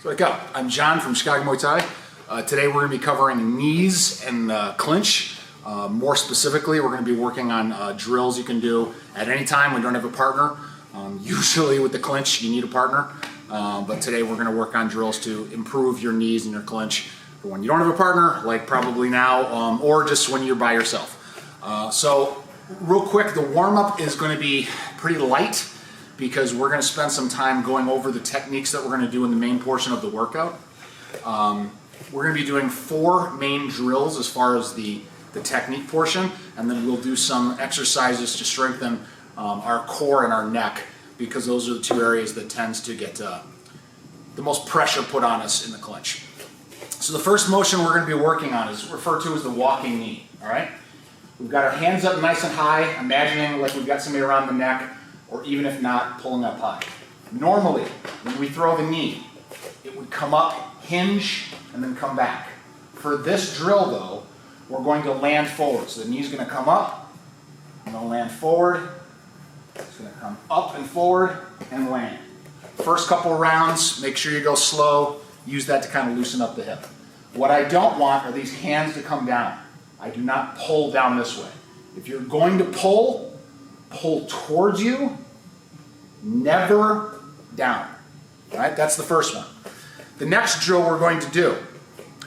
Wake up. I'm John from Chicago Muay Thai. Today we're going to be covering knees and clinch. More specifically, we're going to be working on drills you can do at any time when you don't have a partner. Usually with the clinch you need a partner, but today we're going to work on drills to improve your knees and your clinch for when you don't have a partner, like probably now, or just when you're by yourself. So real quick, the warm-up is going to be pretty light, because we're going to spend some time going over the techniques that we're going to do in the main portion of the workout. We're going to be doing 4 main drills as far as the technique portion, and then we'll do some exercises to strengthen our core and our neck, because those are the 2 areas that tends to get the most pressure put on us in the clinch. So the first motion we're going to be working on is referred to as the walking knee. All right? We've got our hands up nice and high, imagining like we've got somebody around the neck, or even if not, pulling up high. Normally, when we throw the knee, it would come up, hinge, and then come back. For this drill though, we're going to land forward. So the knee's going to come up, and it'll land forward. It's going to come up and forward and land. First couple rounds, make sure you go slow. Use that to kind of loosen up the hip. What I don't want are these hands to come down. I do not pull down this way. If you're going to pull towards you, never down. All right, that's the first one. The next drill we're going to do.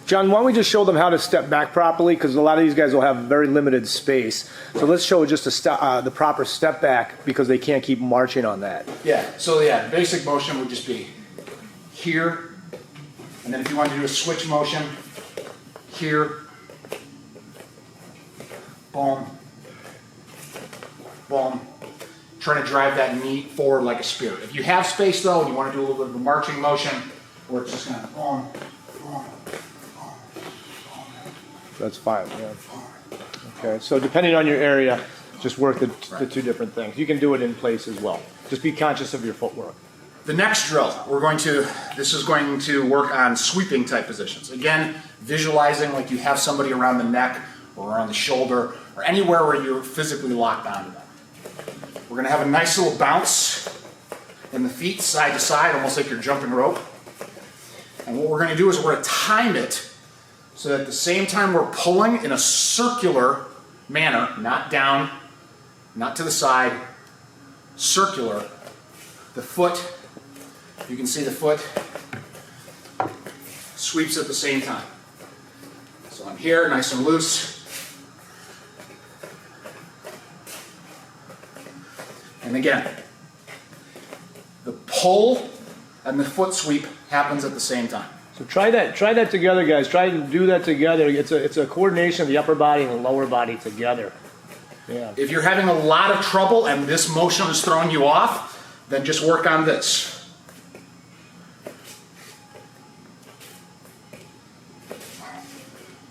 John, why don't we just show them how to step back properly, because a lot of these guys will have very limited space. So let's show just the proper step back, because they can't keep marching on that. Yeah, so the basic motion would just be here, and then if you want to do a switch motion, here, boom, boom. Trying to drive that knee forward like a spear. If you have space though, and you want to do a little bit of a marching motion, where it's just going to boom, boom, boom, boom. That's fine, yeah. Okay, so depending on your area, just work the 2 different things. You can do it in place as well. Just be conscious of your footwork. The next drill, this is going to work on sweeping type positions. Again, visualizing like you have somebody around the neck or around the shoulder or anywhere where you're physically locked onto them. We're going to have a nice little bounce in the feet side to side, almost like you're jumping rope. And what we're going to do is we're going to time it so that at the same time we're pulling in a circular manner, not down, not to the side, circular. The foot, you can see the foot sweeps at the same time. So I'm here, nice and loose. And again, the pull and the foot sweep happens at the same time. So try that together, guys. Try to do that together. It's a coordination of the upper body and the lower body together. Yeah. If you're having a lot of trouble and this motion is throwing you off, then just work on this.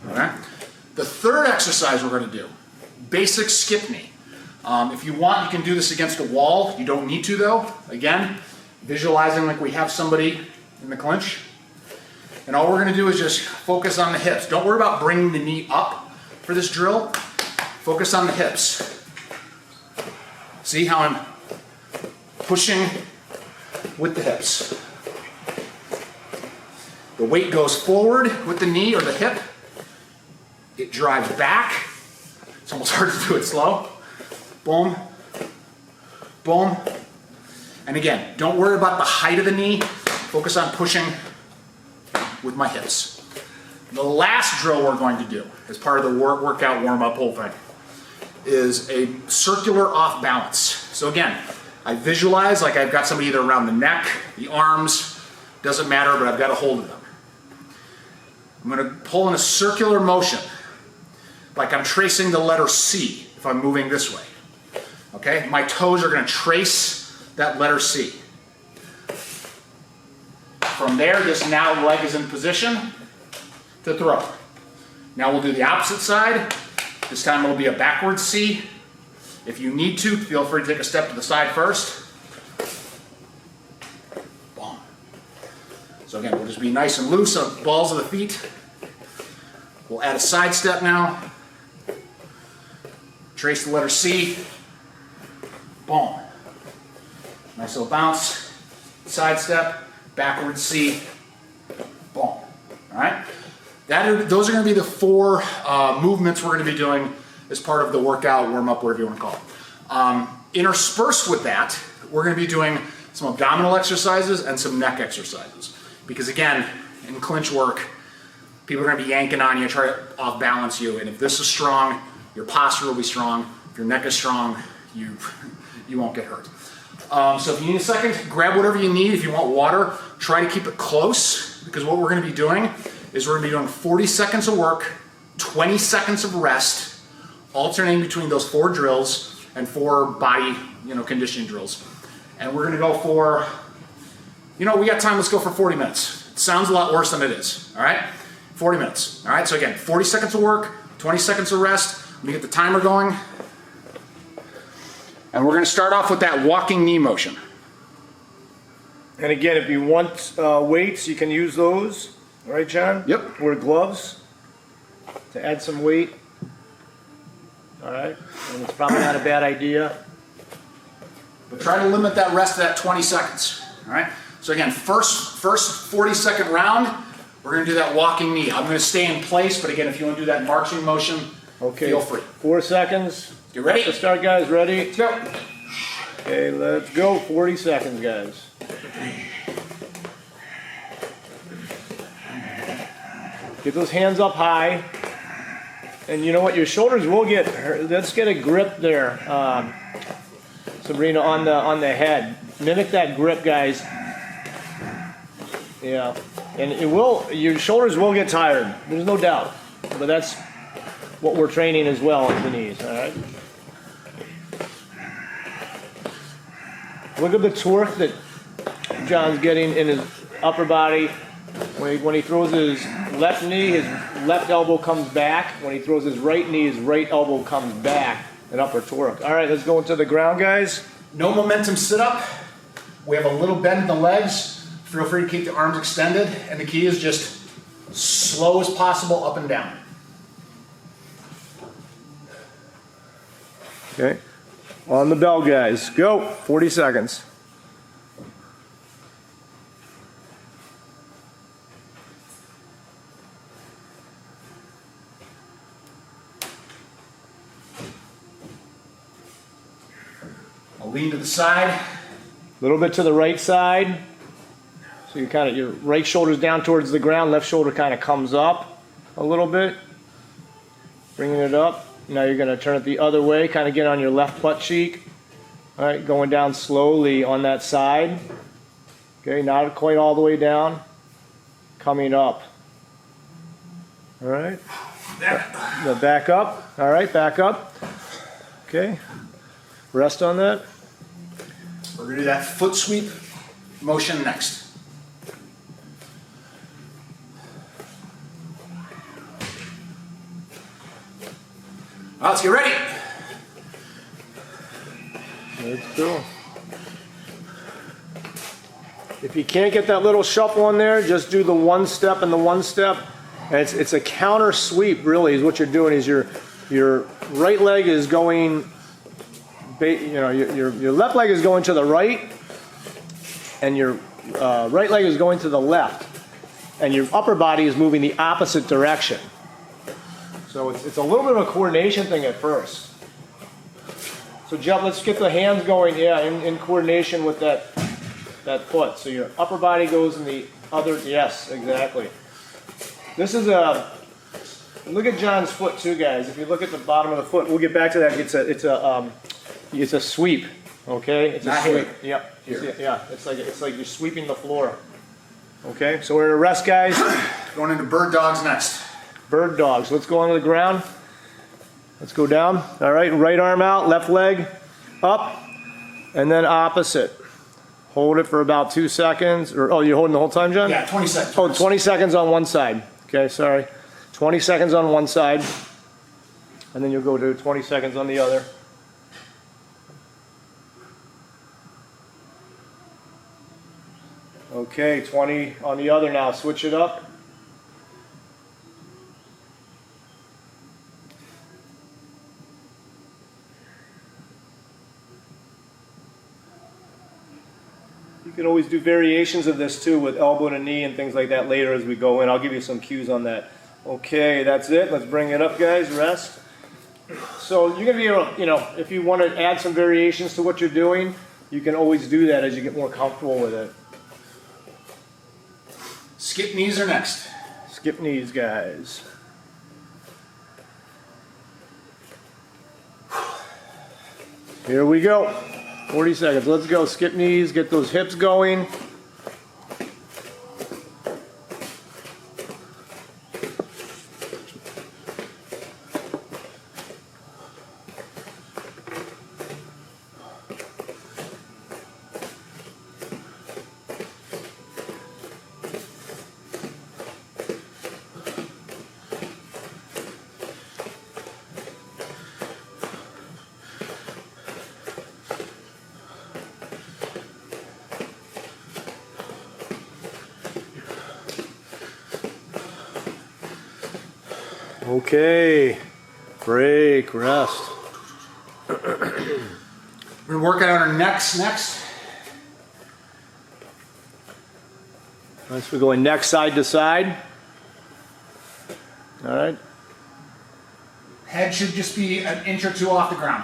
All right. The third exercise we're going to do, basic skip knee. If you want, you can do this against a wall. You don't need to though. Again, visualizing like we have somebody in the clinch. And all we're going to do is just focus on the hips. Don't worry about bringing the knee up for this drill. Focus on the hips. See how I'm pushing with the hips. The weight goes forward with the knee or the hip. It drives back. It's almost hard to do it slow. Boom, boom. And again, don't worry about the height of the knee. Focus on pushing with my hips. The last drill we're going to do as part of the workout warm-up whole thing is a circular off balance. So again, I visualize like I've got somebody either around the neck, the arms, doesn't matter, but I've got a hold of them. I'm going to pull in a circular motion, like I'm tracing the letter C if I'm moving this way. Okay, my toes are going to trace that letter C. From there, this now leg is in position to throw. Now we'll do the opposite side. This time it'll be a backward C. If you need to, feel free to take a step to the side first. Boom. So again, we'll just be nice and loose on the balls of the feet. We'll add a side step now. Trace the letter C. Boom. Nice little bounce, side step, backward C, boom. All right? Those are going to be the 4 movements we're going to be doing as part of the workout, warm-up, whatever you want to call it. Interspersed with that, we're going to be doing some abdominal exercises and some neck exercises. Because again, in clinch work, people are going to be yanking on you, try to off-balance you, and if this is strong, your posture will be strong. If your neck is strong, you won't get hurt. So if you need a second, grab whatever you need. If you want water, try to keep it close, because what we're going to be doing is we're going to be doing 40 seconds of work, 20 seconds of rest, alternating between those 4 drills and 4 body, conditioning drills. And we're going to go for, we got time, let's go for 40 minutes. It sounds a lot worse than it is, all right? 40 minutes, all right? So again, 40 seconds of work, 20 seconds of rest. Let me get the timer going. And we're going to start off with that walking knee motion. And again, if you want weights, you can use those. All right, John? Yep. Wear gloves to add some weight. All right. And it's probably not a bad idea. But try to limit that rest to that 20 seconds. All right. So again, first 40-second round, we're going to do that walking knee. I'm going to stay in place, but again, if you want to do that marching motion, feel free. 4 seconds. You ready? Let's start, guys. Ready? Let's go. Okay, let's go. 40 seconds, guys. Get those hands up high. And you know what? Your shoulders will get hurt. Let's get a grip there, Sabrina, on the head. Mimic that grip, guys. Yeah. And your shoulders will get tired. There's no doubt. But that's what we're training as well at the knees, all right? Look at the torque that John's getting in his upper body. When he throws his left knee, his left elbow comes back. When he throws his right knee, his right elbow comes back. An upper torque. All right, let's go into the ground, guys. No momentum sit-up. We have a little bend in the legs. Feel free to keep the arms extended. And the key is just slow as possible up and down. Okay. On the bell, guys. Go. 40 seconds. I'll lean to the side. A little bit to the right side. So your right shoulder's down towards the ground, left shoulder kind of comes up a little bit. Bringing it up. Now you're going to turn it the other way, kind of get on your left butt cheek. All right, going down slowly on that side. Okay, not quite all the way down. Coming up. All right. Back up. All right, back up. Okay. Rest on that. We're going to do that foot sweep motion next. All right, let's get ready. Let's go. If you can't get that little shuffle in there, just do the 1 step and the 1 step. And it's a counter sweep, really, is what you're doing. Is your right leg is going, your left leg is going to the right, and your right leg is going to the left, and your upper body is moving the opposite direction. So it's a little bit of a coordination thing at first. So Jeff, let's get the hands going, in coordination with that foot. So your upper body goes in the other, yes, exactly. This is look at John's foot too, guys. If you look at the bottom of the foot, we'll get back to that. It's a sweep, okay? It's a sweep. Yep. Yeah, it's like you're sweeping the floor. Okay, so we're gonna rest, guys. Going into bird dogs next. Bird dogs. Let's go onto the ground. Let's go down. All right, right arm out, left leg up, and then opposite. Hold it for about 2 seconds. You're holding the whole time, John? Yeah, 20 seconds. Oh, 20 seconds on one side. Okay, sorry. 20 seconds on one side, and then you'll go to 20 seconds on the other. Okay, 20 on the other now. Switch it up. You can can always do variations of this too with elbow to knee and things like that later as we go in. I'll give you some cues on that. Okay, that's it. Let's bring it up, guys. Rest. So you're going to be able to, if you want to add some variations to what you're doing, you can always do that as you get more comfortable with it. Skip knees are next. Skip knees, guys. Here we go. 40 seconds. Let's go. Skip knees. Get those hips going. Okay, break, rest. We're gonna work out our necks next. Nice, we're going neck side to side. All right. Head should just be an inch or two off the ground.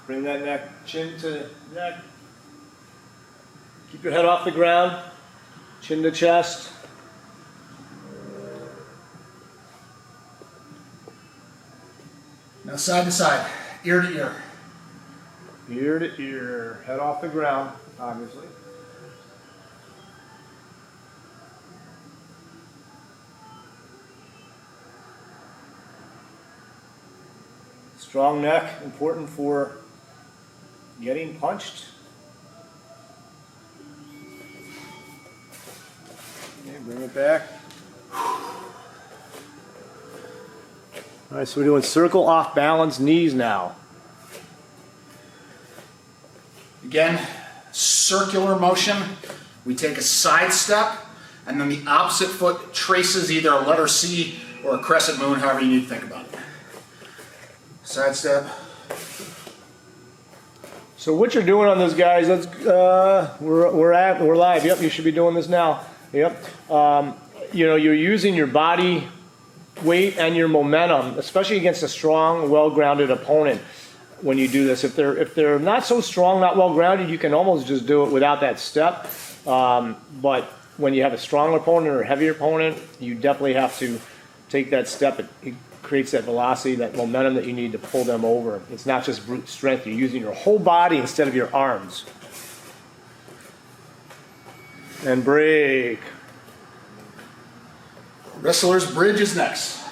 Bring that neck, chin to neck. Keep your head off the ground, chin to chest. Now side to side, ear to ear. Ear to ear, head off the ground, obviously. Strong neck, important for getting punched. Okay, bring it back. All right, so we're doing circle off balance knees now. Again, circular motion. We take a side step, and then the opposite foot traces either a letter C or a crescent moon, however you need to think about it. Side step. So what you're doing on this, guys? Let's we're live. Yep, you should be doing this now. Yep. You're using your body weight and your momentum, especially against a strong, well-grounded opponent. When you do this, if they're not so strong, not well-grounded, you can almost just do it without that step. But when you have a strong opponent or a heavier opponent, you definitely have to take that step. It creates that velocity, that momentum that you need to pull them over. It's not just brute strength. You're using your whole body instead of your arms. And break. Wrestler's bridge is next.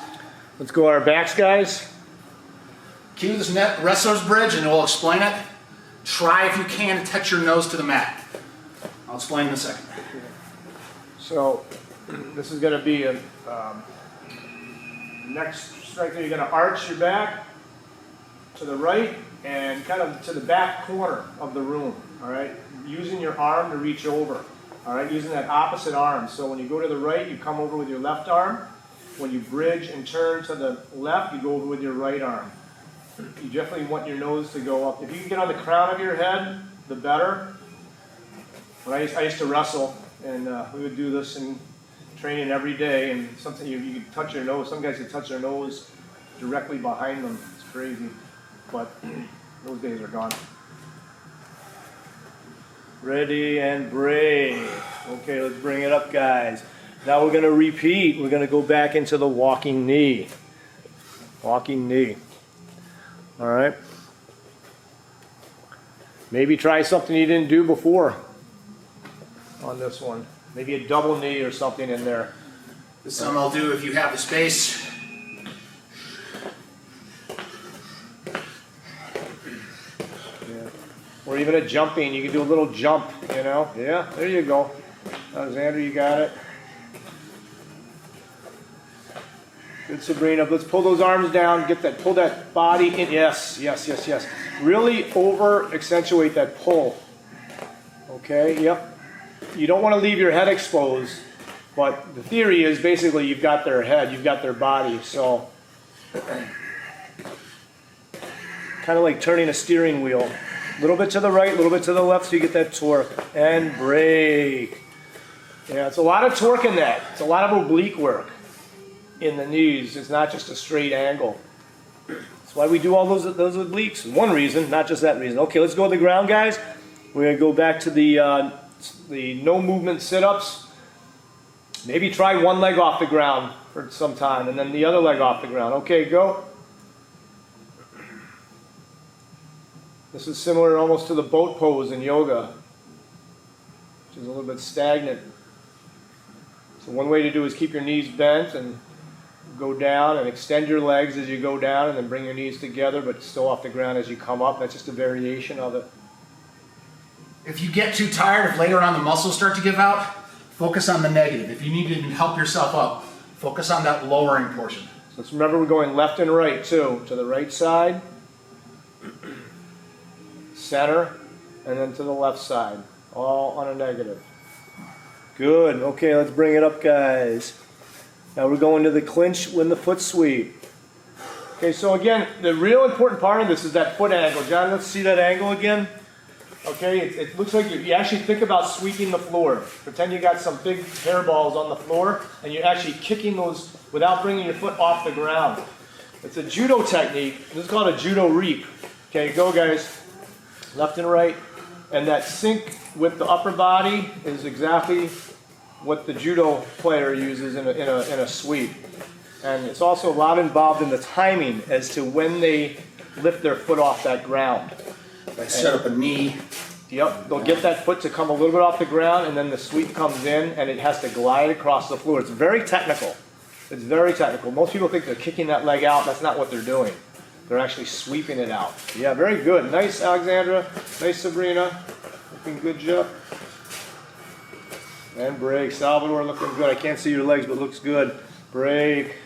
Let's go our backs, guys. Cue this wrestler's bridge and we'll explain it. Try if you can to touch your nose to the mat. I'll explain in a second. So this is going to be a next strike. You're going to arch your back to the right and kind of to the back corner of the room. All right, using your arm to reach over. All right, using that opposite arm. So when you go to the right, you come over with your left arm. When you bridge and turn to the left, you go over with your right arm. You definitely want your nose to go up. If you can get on the crown of your head, the better. When I used to wrestle, and we would do this in training every day, and something you could touch your nose. Some guys could touch their nose directly behind them. It's crazy, but those days are gone. Ready and break. Okay, let's bring it up, guys. Now we're going to repeat. We're going to go back into the walking knee. Walking knee. All right. Maybe try something you didn't do before on this one. Maybe a double knee or something in there. This is something I'll do if you have the space. Yeah. Or even a jumping. You can do a little jump, you know. Yeah, there you go. Alexander, you got it. Good, Sabrina. Let's pull those arms down. Get that. Pull that body in. Yes, yes, yes, yes. Really over accentuate that pull. Okay. Yep. You don't want to leave your head exposed, but the theory is basically you've got their head, you've got their body. So kind of like turning a steering wheel. A little bit to the right, a little bit to the left so you get that torque. And brake. Yeah, it's a lot of torque in that. It's a lot of oblique work in the knees. It's not just a straight angle. That's why we do all those obliques. One reason, not just that reason. Okay, let's go to the ground, guys. We're going to go back to the no movement sit-ups. Maybe try one leg off the ground for some time and then the other leg off the ground. Okay, go. This is similar almost to the boat pose in yoga, which is a little bit stagnant. So one way to do is keep your knees bent and go down and extend your legs as you go down and then bring your knees together but still off the ground as you come up. That's just a variation of it. If you get too tired, if later on the muscles start to give out, focus on the negative. If you need to help yourself up, focus on that lowering portion. So let's remember we're going left and right too. To the right side, center, and then to the left side. All on a negative. Good. Okay, let's bring it up, guys. Now we're going to the clinch with the foot sweep. Okay, so again, the real important part of this is that foot angle. John, let's see that angle again. Okay, it looks like you actually think about sweeping the floor. Pretend you got some big hairballs on the floor and you're actually kicking those without bringing your foot off the ground. It's a judo technique. This is called a judo reap. Okay, go guys. Left and right. And that sync with the upper body is exactly what the judo player uses in a sweep. And it's also a lot involved in the timing as to when they lift their foot off that ground. They set up a knee. Yep, they'll get that foot to come a little bit off the ground and then the sweep comes in and it has to glide across the floor. It's very technical. It's very technical. Most people think they're kicking that leg out. That's not what they're doing. They're actually sweeping it out. Yeah, very good. Nice, Alexandra. Nice, Sabrina. Looking good, Jeff. And break. Salvador looking good. I can't see your legs, but looks good. Break.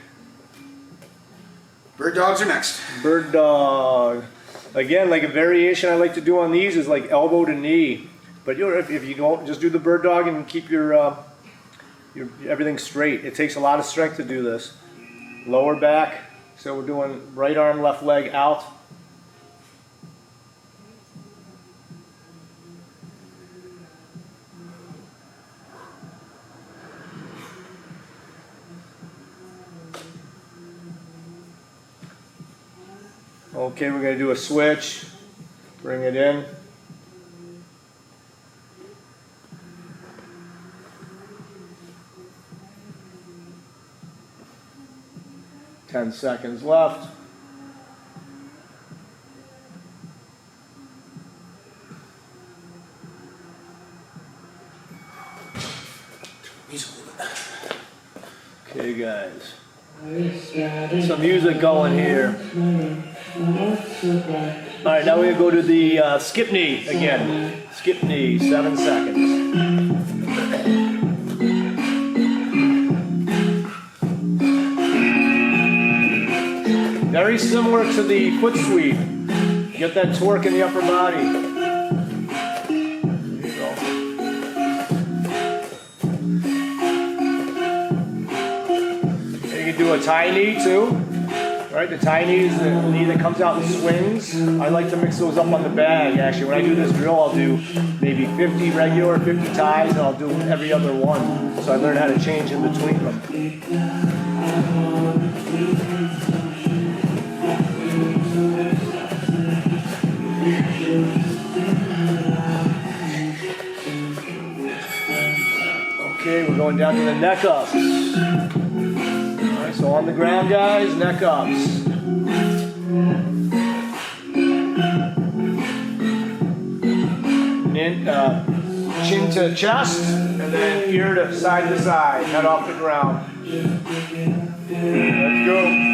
Bird dogs are next. Bird dog. Again, like a variation I like to do on these is like elbow to knee. But if you don't, just do the bird dog and keep your everything straight. It takes a lot of strength to do this. Lower back. So we're doing right arm, left leg out. Okay, we're going to do a switch. Bring it in. Ten seconds left. Okay, guys. Some music going here. All right, now we're going to go to the skip knee again. Skip knee, 7 seconds. Very similar to the foot sweep. Get that torque in the upper body. There you go. And you can do a tie knee too. Right, the tie knee is the knee that comes out and swings. I like to mix those up on the bag, actually. When I do this drill, I'll do maybe 50 regular, 50 ties, and I'll do every other one. So I learn how to change in between them. Okay, we're going down to the neck ups. So on the ground, guys, neck ups. Chin to chest, and then ear to side, head off the ground. Let's go.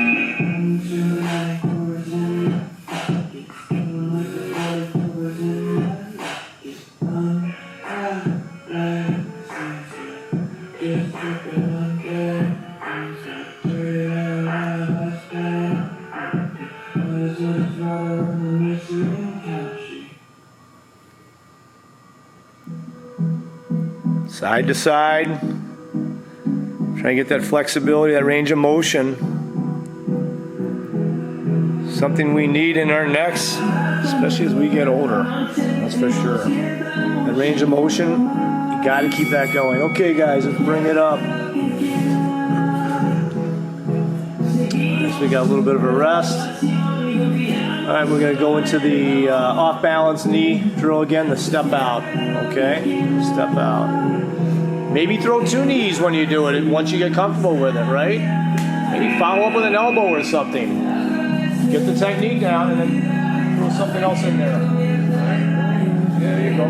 Side to side. Try and get that flexibility, that range of motion. Something we need in our necks, especially as we get older. That's for sure. And range of motion, you got to keep that going. Okay, guys, let's bring it up. Next, we got a little bit of a rest. All right, we're going to go into the off-balance knee drill again, the step out. Okay, step out. Maybe throw 2 knees when you do it once you get comfortable with it, right? Maybe follow up with an elbow or something. Get the technique down and then throw something else in there. There you go.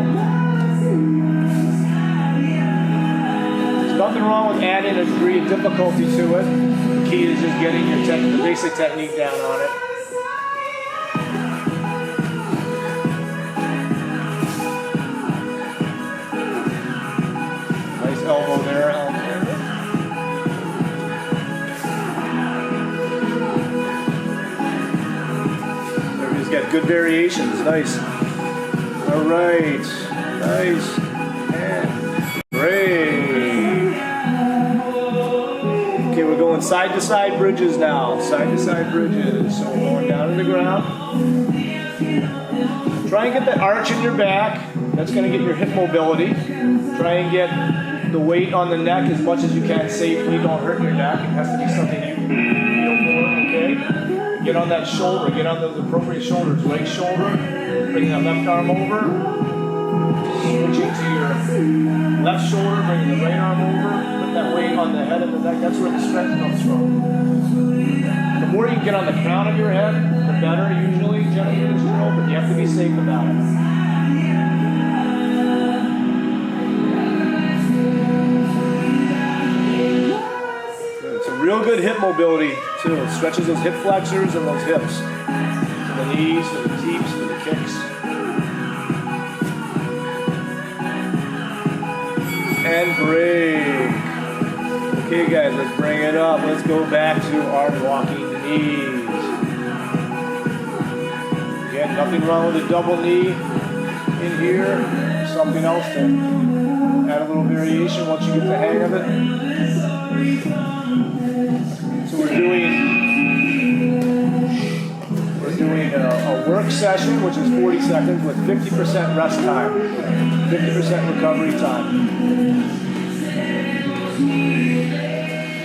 There's nothing wrong with adding a degree of difficulty to it. The key is just getting your the basic technique down on it. Nice elbow there. Got good variations, nice. All right, nice, and break. Okay, we're going side to side bridges now, side to side bridges. So we're going down to the ground. Try and get that arch in your back. That's gonna get your hip mobility. Try and get the weight on the neck as much as you can safely. Don't hurt your neck. It has to be something you can feel for, okay? Get on that shoulder, get on those appropriate shoulders. Right shoulder, bring that left arm over. Switching to your left shoulder, bring the right arm over. Put that weight on the head and the neck. That's where the strength comes from. The more you get on the crown of your head, the better usually, generally in this drill, but you have to be safe about it. Real good hip mobility too. It stretches those hip flexors and those hips. To the knees, to the teeps, to the kicks. And break. Okay guys, let's bring it up. Let's go back to our walking knees. Again, nothing wrong with a double knee in here. Something else to add a little variation once you get the hang of it. So we're doing a work session, which is 40 seconds with 50% rest time, 50% recovery time.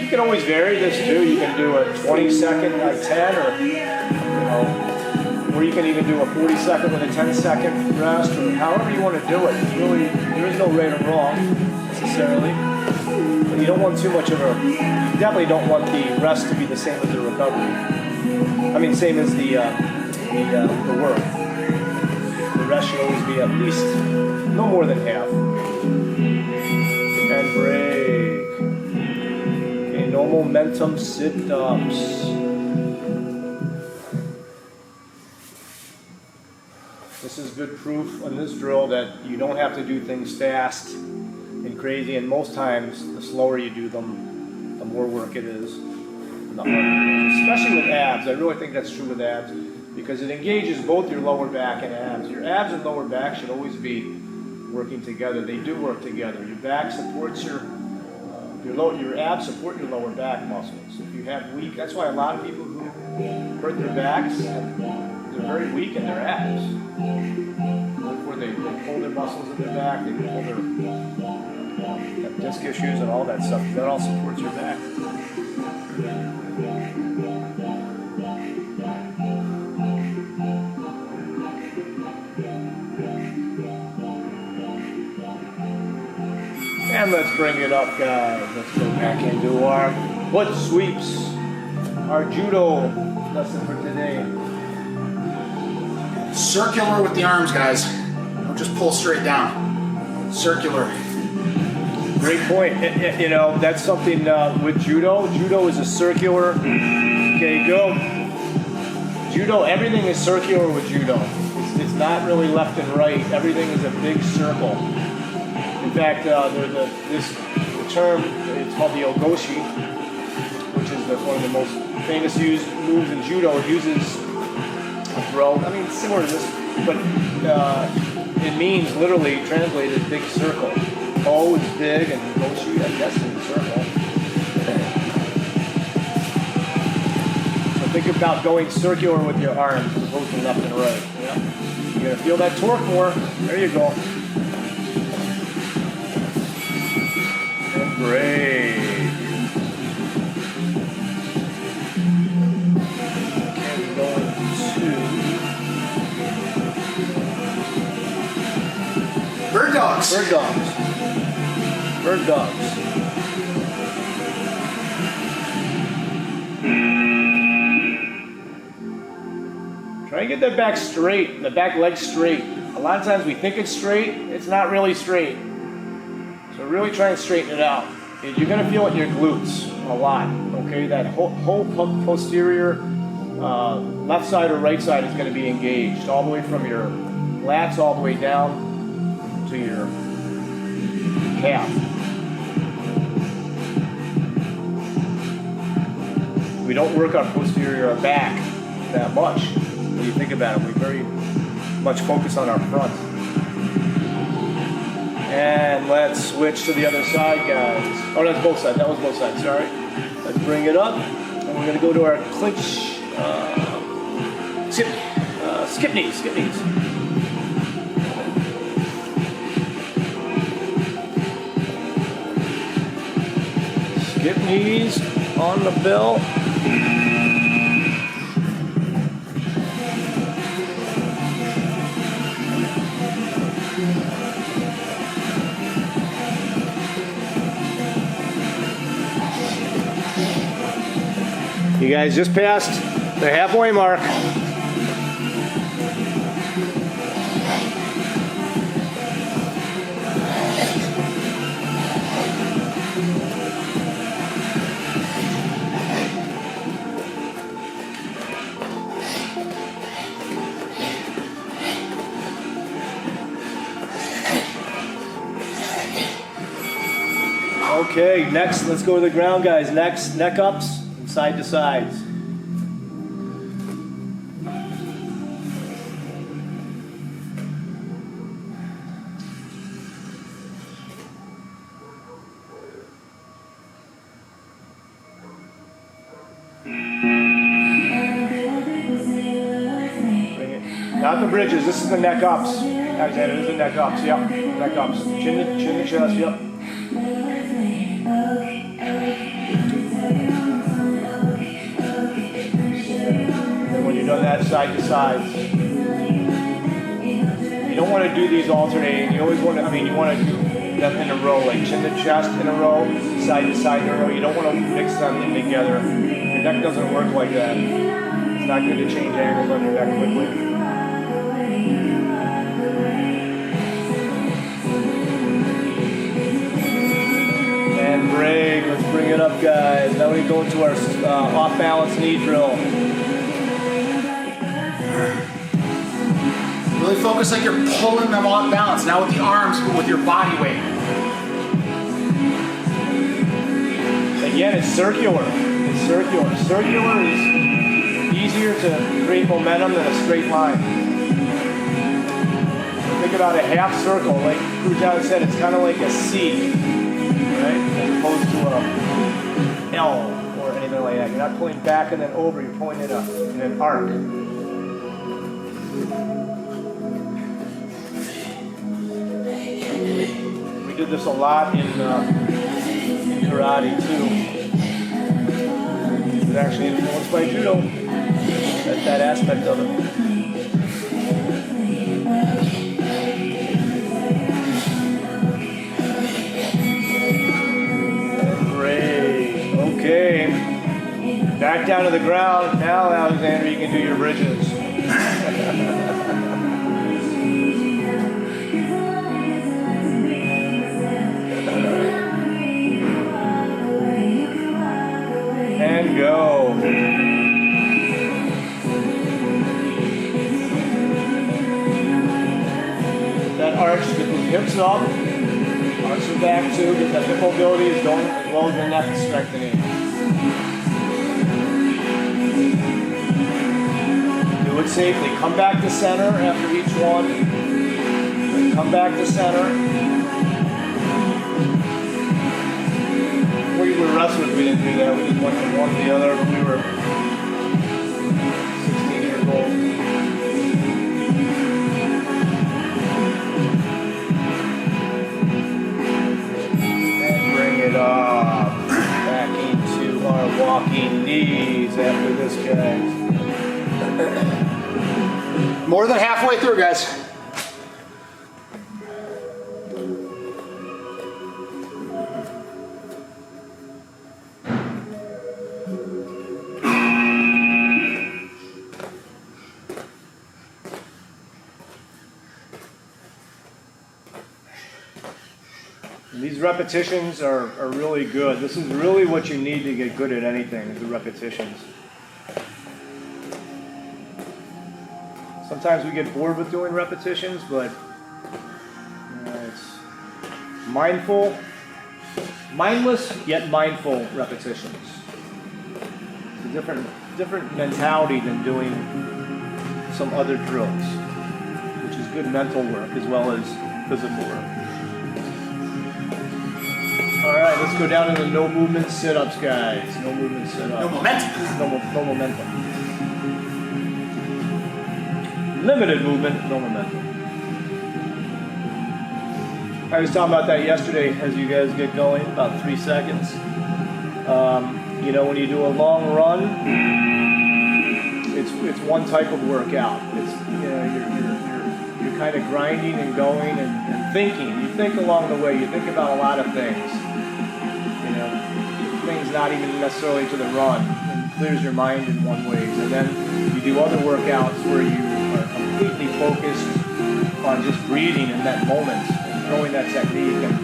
You can always vary this too. You can do a 20-second like 10, or you can even do a 40-second with a 10-second rest, or however you want to do it. It's really, there is no right or wrong necessarily. But you don't want too much of a, you definitely don't want the rest to be the same as the recovery. I mean, same as the work. The rest should always be at least no more than half. And break. Okay, no momentum sit-ups. This is good proof on this drill that you don't have to do things fast and crazy, and most times the slower you do them, the more work it is, and the harder it is. Especially with abs. I really think that's true with abs because it engages both your lower back and abs. Your abs and lower back should always be working together. They do work together. Your back supports your abs support your lower back muscles. If you have weak, that's why a lot of people who hurt their backs, they're very weak in their abs. Where they pull their muscles in their back, they pull their have disc issues and all that stuff. That all supports your back. And let's bring it up, guys. Let's go back into our foot sweeps. Our judo lesson for today. Circular with the arms, guys. Don't just pull straight down. Circular. Great point. You know, that's something with judo. Judo is a circular. Okay, go. Judo, everything is circular with judo. It's not really left and right. Everything is a big circle. In fact, this term, it's called the ogoshi, which is one of the most famous moves in judo. It uses a throw. I mean, it's similar to this, but it means literally translated big circle. O is big, and ogoshi, I guess, is a circle. So think about going circular with your arms as opposed to left and right. Yeah. You're gonna feel that torque more. There you go. And brake. And going to Bird dogs. bird dogs. Bird dogs. Try and get that back straight, the back leg straight. A lot of times we think it's straight, it's not really straight. So really try and straighten it out. You're gonna feel it in your glutes a lot, okay? That whole posterior left side or right side is gonna be engaged, all the way from your lats all the way down to your calf. We don't work our posterior back that much. When you think about it, we very much focus on our front. And let's switch to the other side, guys. Oh, that's both sides. That was both sides, sorry. Let's bring it up. And we're gonna go to our clinch, skip knees. Skip knees on the bell. You guys just passed the halfway mark. Okay, next, let's go to the ground, guys. Next, neck ups, and side to sides. Bring it. Not the bridges, this is the neck ups. Alexander, this is the neck ups, yep. Neck ups. Chin to chest, yep. When you've done that, side to sides. You don't want to do these alternating. You always want to, you want to do them in a row, like chin to chest in a row, side to side in a row. You don't want to mix them in together. Your neck doesn't work like that. It's not good to change angles on your neck quickly. And brake. Let's bring it up, guys. Now we go into our off-balance knee drill. Really focus like you're pulling them off balance, not with the arms, but with your body weight. Again, it's circular. It's circular. Circular is easier to create momentum than a straight line. Think about a half circle, like Kru John said, it's kind of like a C, right? As opposed to a L or anything like that. You're not pulling back and then over, you're pulling in an arc. We did this a lot in karate too. It actually influenced by judo. That aspect of it. Great. Okay. Back down to the ground. Now, Alexander, you can do your bridges. And go. That arch, get the hips up, arch the back too, get that hip mobility is going as well as your neck strengthening. Do it safely. Come back to center after each one. Then come back to center. We were wrestlers, we didn't do that. We just went from one to the other. We were knees after this, guys. More than halfway through, guys. These repetitions are really good. This is really what you need to get good at anything, is the repetitions. Sometimes we get bored with doing repetitions, but it's mindless yet mindful repetitions. It's a different mentality than doing some other drills, which is good mental work as well as physical work. All right, let's go down to the no movement sit-ups, guys. No movement sit-ups. No momentum. No momentum. Limited movement, no momentum. I was talking about that yesterday as you guys get going, about 3 seconds. You know, when you do a long run, it's one type of workout. It's, you know, you're kind of grinding and going and thinking. You think along the way. You think about a lot of things. You know, things not even necessarily to the run. It clears your mind in one way. And then you do other workouts where you are completely focused on just breathing in that moment and throwing that technique. And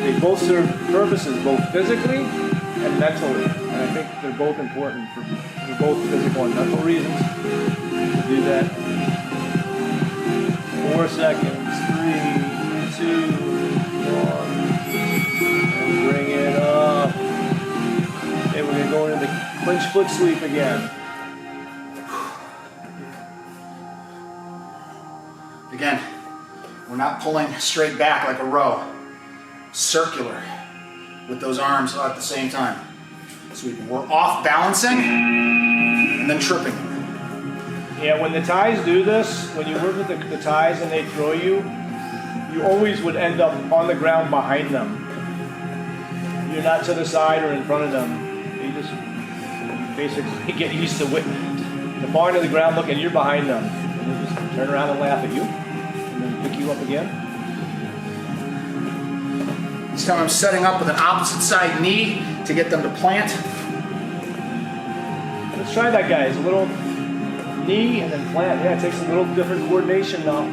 they both serve purposes, both physically and mentally. And I think they're both important for both physical and mental reasons to do that. 4 seconds, 3, 2, 1, and bring it up. Okay, we're gonna go into the clinch foot sweep again. Again, we're not pulling straight back like a row. Circular with those arms at the same time. Sweeping. We're off balancing and then tripping. Yeah, when the Thais do this, when you work with the Thais and they throw you, you always would end up on the ground behind them. You're not to the side or in front of them. You basically get used to it. The far into the ground look and you're behind them. And they just turn around and laugh at you and then pick you up again. This time I'm setting up with an opposite side knee to get them to plant. Let's try that, guys. A little knee and then plant. Yeah, it takes a little different coordination now.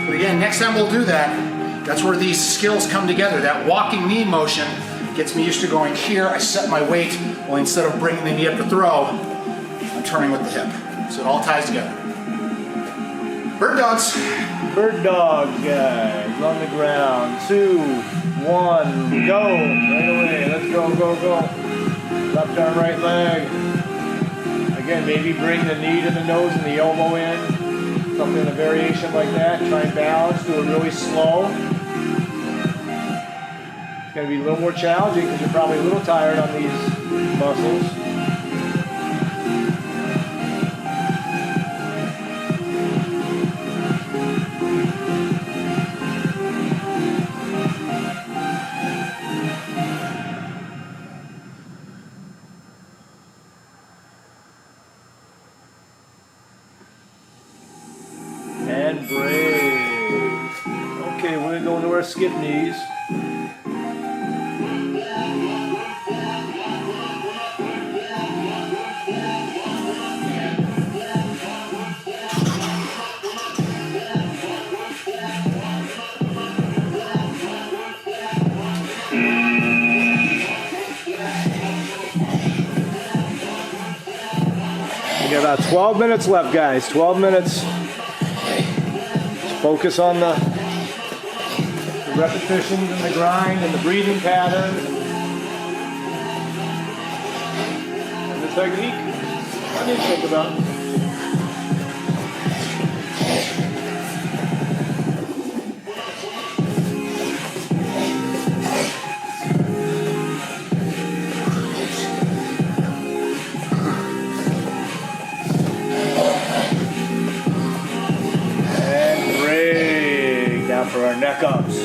But again, next time we'll do that, that's where these skills come together. That walking knee motion gets me used to going here. I set my weight. Well, instead of bringing the knee up to throw, I'm turning with the hip. So it all ties together. Bird dogs. Bird dogs, guys, on the ground. 2, 1, go. Right away. Let's go, go, go. Left arm, right leg. Again, maybe bring the knee to the nose and the elbow in. Something in a variation like that. Try and balance. Do it really slow. It's going to be a little more challenging because you're probably a little tired on these muscles. And break. Okay, we're going to go into our skip knees. We got about 12 minutes left, guys. 12 minutes. Focus on the repetitions and the grind and the breathing pattern and the technique. I need to think about. For our neck ups.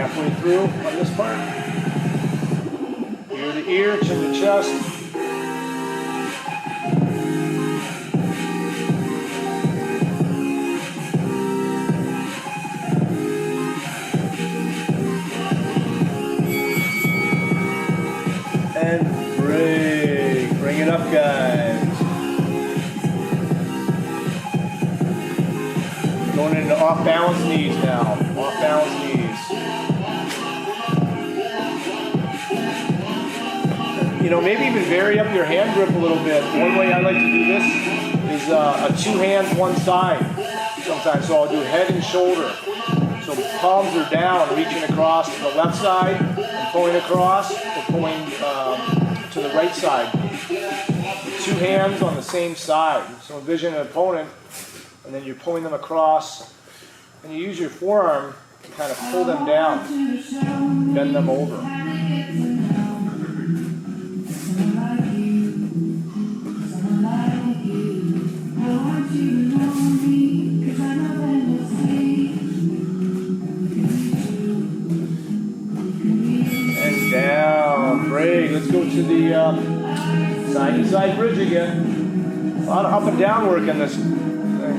halfway through on this part. Ear to ear, chin to chest. And break. Bring it up, guys. Going into off-balance knees now. Off-balance knees. You know, maybe even vary up your hand grip a little bit. One way I like to do this is a 2 hands, 1 side sometimes. So I'll do head and shoulder. So palms are down, reaching across to the left side and pulling across, or pulling to the right side. 2 hands on the same side. So envision an opponent, and then you're pulling them across, and you use your forearm to kind of pull them down, bend them over. And down, break. Let's go to the side-to-side bridge again. A lot of up and down work in this thing.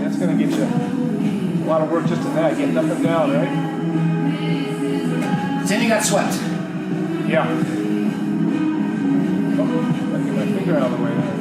That's going to get you a lot of work just in that, getting up and down, right? Then you got swept. Yeah. Oh, I get my finger out of the way there.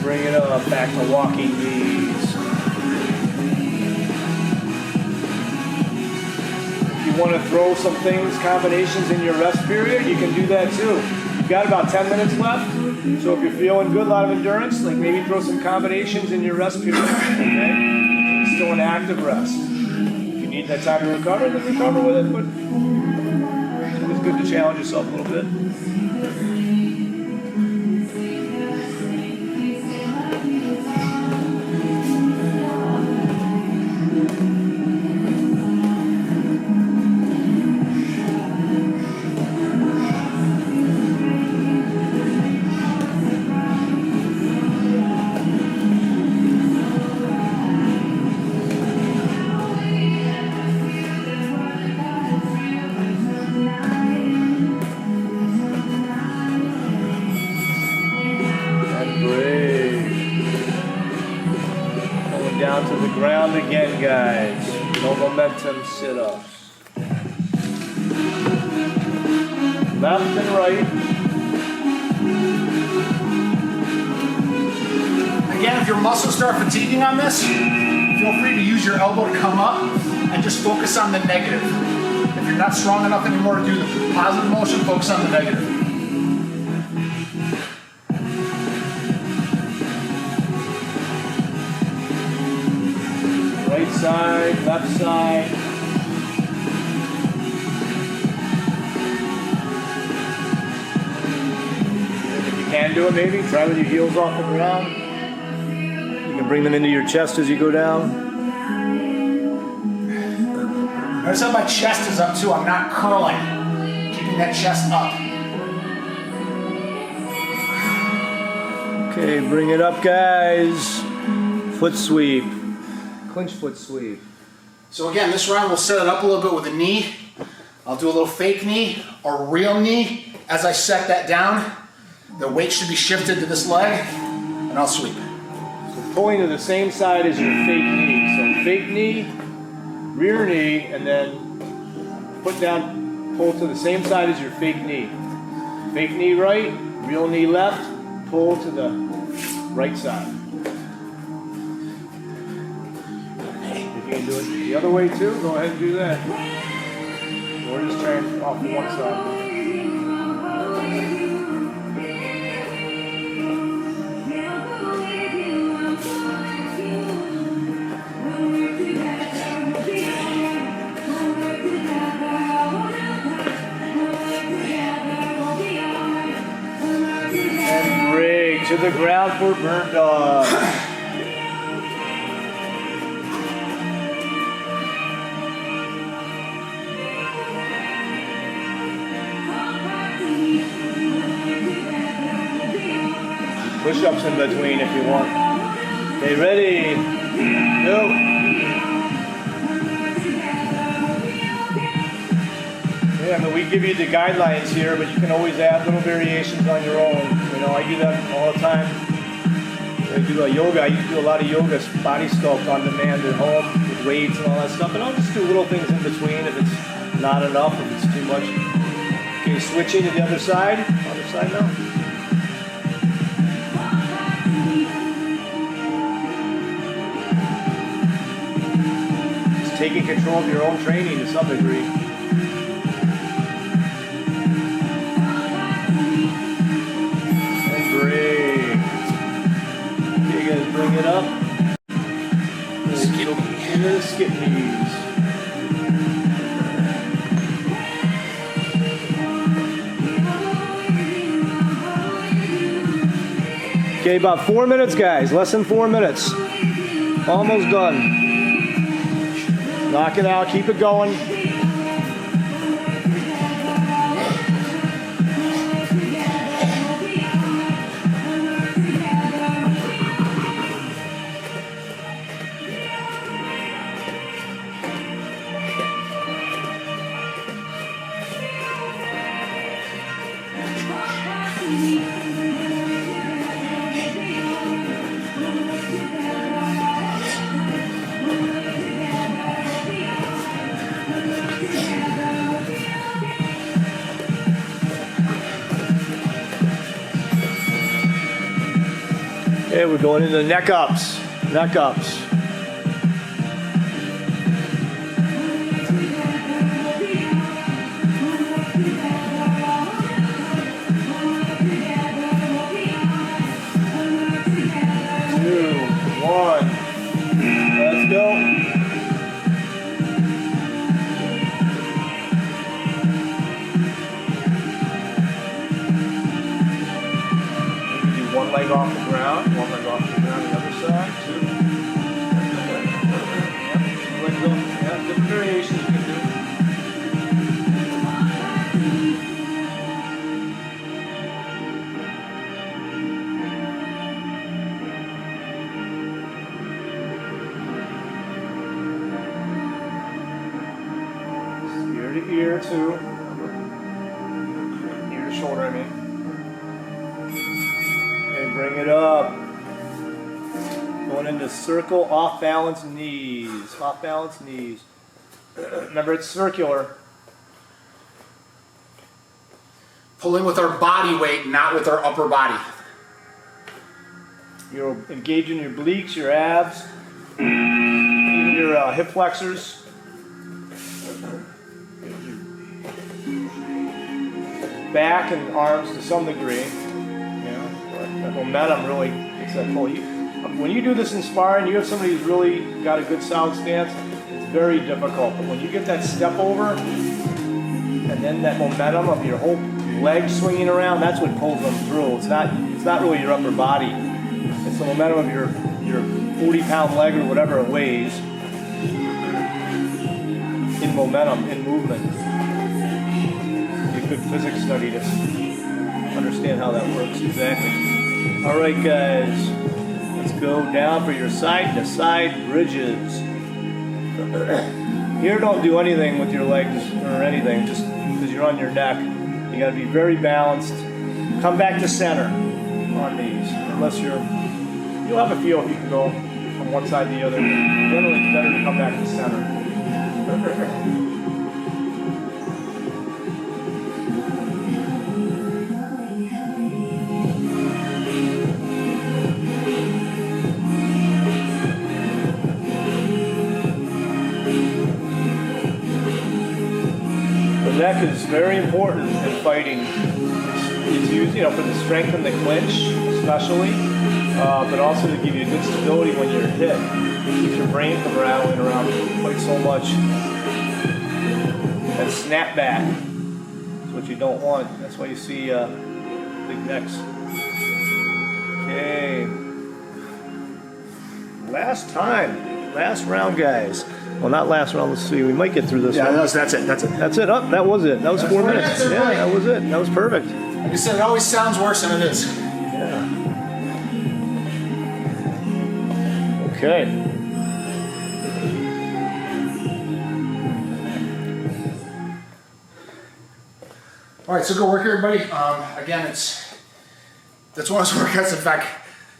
Bring it up, back to walking knees. If you want to throw some things, combinations in your rest period, you can do that too. You've got about 10 minutes left, so if you're feeling good, a lot of endurance, like maybe throw some combinations in your rest period, okay? It's still an active rest. If you need that time to recover, then recover with it, but it's good to challenge yourself a little bit. Down to the ground again, guys. No momentum sit-ups. Left and right. Again, if your muscles start fatiguing on this, feel free to use your elbow to come up and just focus on the negative. If you're not strong enough anymore to do the positive motion, focus on the negative. Right side, left side. If you can do it, maybe try with your heels off the ground. You can bring them into your chest as you go down. Notice how my chest is up too. I'm not curling. Keeping that chest up. Okay, bring it up, guys. Foot sweep. Clinch foot sweep. So again, this round we'll set it up a little bit with a knee. I'll do a little fake knee or real knee. As I set that down, the weight should be shifted to this leg, and I'll sweep. So pulling to the same side as your fake knee. So fake knee, rear knee, and then put down, pull to the same side as your fake knee. Fake knee right, real knee left, pull to the right side. You can do it the other way too. Go ahead and do that. Or just turn off to one side. To the ground for bird dog. Push-ups in between if you want. Okay, ready? Go. Yeah, I mean, we give you the guidelines here, but you can always add little variations on your own. You know, I do that all the time. I do yoga. I used to do a lot of yoga, body sculpt on demand at home with weights and all that stuff. And I'll just do little things in between if it's not enough, if it's too much. Okay, switching to the other side. Other side now. Taking control of your own training to some degree. And break. Okay, guys, bring it up. Skip knees. Okay, about 4 minutes, guys. Less than 4 minutes. Almost done. Knock it out, keep it going. Okay, we're going into neck ups. Neck ups. Two, one. Let's go. One leg off the ground, one leg off the ground, the other side, two. Yeah, legs off, yeah, different variations you can do. Ear to ear, too. Ear to shoulder, I mean. Bring it up. Going into circle, off balance knees. Off balance knees. Remember, it's circular. Pulling with our body weight, not with our upper body. You're engaging your obliques, your abs, even your hip flexors. Back and arms to some degree. That momentum really gets that pull. When you do this in sparring, you have somebody who's really got a good solid stance, it's very difficult. But when you get that step over, and then that momentum of your whole leg swinging around, that's what pulls them through. It's not really your upper body. It's the momentum of your 40-pound leg or whatever it weighs in momentum, in movement. Be a good physics study to understand how that works exactly. All right, guys, let's go down for your side-to-side bridges. Here, don't do anything with your legs or anything, just because you're on your neck. You got to be very balanced. Come back to center on these, unless you'll have a feel if you can go from one side to the other. Generally, it's better to come back to center. The neck is very important in fighting. It's used, for the strength in the clinch, especially, but also to give you good stability when you're hit. Keep your brain from rattling around quite so much. That snap back is what you don't want. That's why you see big necks. Okay. Last round, guys. Well, not last round. Let's see. We might get through this one. that's it. That's it. That's it. Oh, that was it. That was 4 minutes. That's it, Yeah, right. that was it. That was perfect. Like I said, it always sounds worse than it is. Yeah. Okay. All right, so good work, everybody. Again, that's one of those workouts. In fact,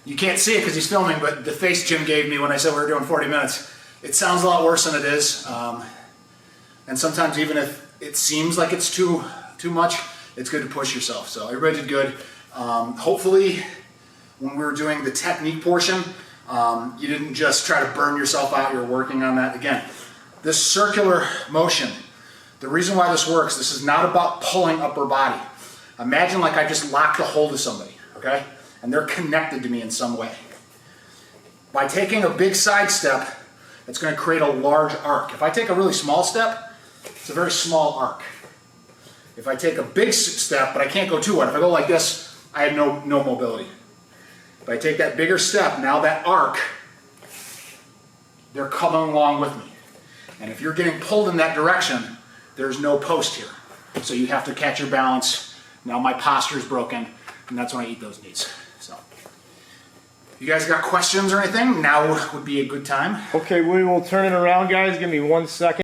you can't see it because he's filming, but the face Jim gave me when I said we were doing 40 minutes, it sounds a lot worse than it is. And sometimes even if it seems like it's too much, it's good to push yourself. So everybody did good. Hopefully, when we were doing the technique portion, you didn't just try to burn yourself out. You're working on that. Again, this circular motion, the reason why this works, this is not about pulling upper body. Imagine like I just locked a hold of somebody, okay? And they're connected to me in some way. By taking a big side step, it's going to create a large arc. If I take a really small step, it's a very small arc. If I take a big step, but I can't go too wide, if I go like this, I have no mobility. If I take that bigger step, now that arc, they're coming along with me. And if you're getting pulled in that direction, there's no post here. So you have to catch your balance. Now my posture is broken, and that's when I eat those knees. So, you guys got questions or anything? Now would be a good time. Okay, we will turn it around, guys. Give me 1 second.